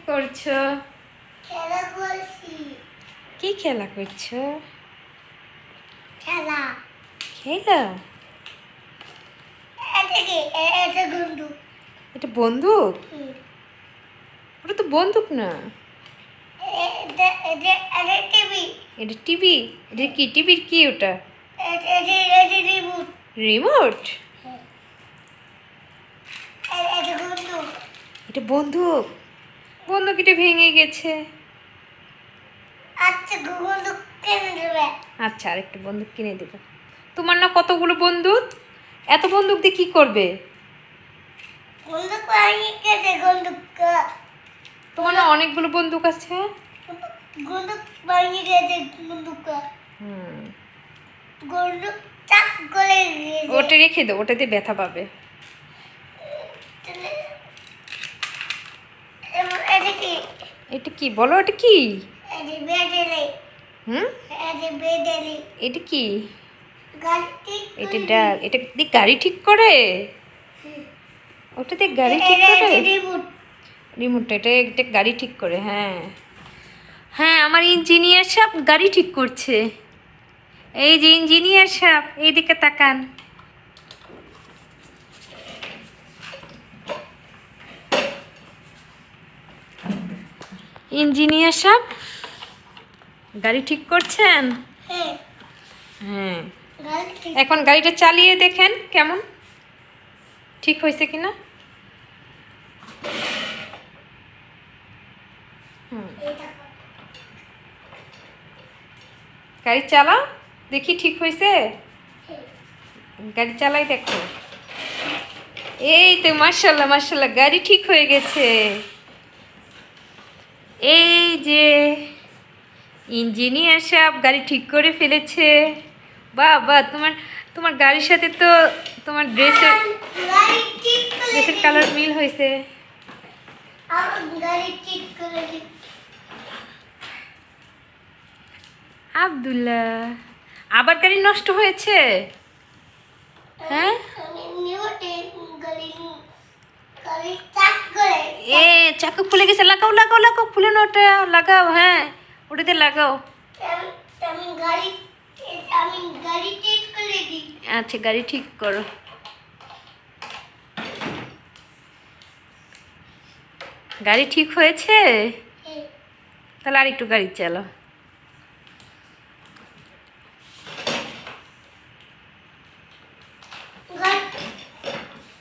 করছো? খেলা করছি। কি খেলা করছো? খেলা। খেলা? এটা কি? এটা বন্দুক। এটা বন্দুক? ওটা তো বন্দুক না। এটা টিভি। এটা টিভি? এটা কি টিভির কি ওটা? এটা রিমোট। রিমোট? এটা বন্দুক। এটা বন্দুক? বন্দুক এটা ভেঙে গেছে। আচ্ছা বন্দুক কিনে দেবে। আচ্ছা আরেকটা বন্দুক কিনে দেবো। তোমার না কতগুলো বন্দুক? এত বন্দুক দিয়ে কি করবে? বন্দুক বানিয়ে গেছে বন্দুক। তোমার না অনেকগুলো বন্দুক আছে। বন্দুক বানিয়ে গেছে বন্দুক। হুম, বন্দুক চাক করে গেছে। ওটা রেখে দাও, ওটা দিয়ে ব্যথা পাবে। এটা কি? এটা কি বলো, এটা কি? এটা বেডেলে। হুম, এটা বেডেলে। এটা কি? গাড়ি ঠিক এটা ডাল, এটা দিয়ে গাড়ি ঠিক করে? ওটা দিয়ে গাড়ি ঠিক করে? রিমোট। রিমোটটা এটা এটা গাড়ি ঠিক করে। হ্যাঁ হ্যাঁ, আমার ইঞ্জিনিয়ার সাহেব গাড়ি ঠিক করছে। এই যে ইঞ্জিনিয়ার সাহেব, এইদিকে তাকান। ইঞ্জিনিয়ার সাহেব গাড়ি ঠিক করছেন? হ্যাঁ। হ্যাঁ, গাড়ি ঠিক। এখন গাড়িটা চালিয়ে দেখেন কেমন ঠিক হয়েছে কিনা। এটা গাড়ি চালাও দেখি ঠিক হয়েছে। গাড়ি চালাই দেখো। এই তো মাশাআল্লাহ মাশাআল্লাহ, গাড়ি ঠিক হয়ে গেছে। এই যে ইঞ্জিনিয়ার সাহেব গাড়ি ঠিক করে ফেলেছে। বাহ বাহ, তোমার তোমার গাড়ির সাথে তো তোমার ড্রেসের গাড়ি ঠিক করে ড্রেসের কালার মিল হয়েছে। আমার গাড়ি ঠিক করে দিই। আব্দুল্লাহ, আবার গাড়ি নষ্ট হয়েছে? হ্যাঁ, আমি নিউটে গাড়ি চাক করে। এ চাকু খুলে গেছে। লাগাও লাগাও লাগাও, খুলে না ওটা, লাগাও। হ্যাঁ, ওটাতে লাগাও। আমি গাড়ি আমি গাড়ি ঠিক করে দিই। আচ্ছা, গাড়ি ঠিক করো। গাড়ি ঠিক হয়েছে? হ্যাঁ। তাহলে আর একটু গাড়ি চালাও।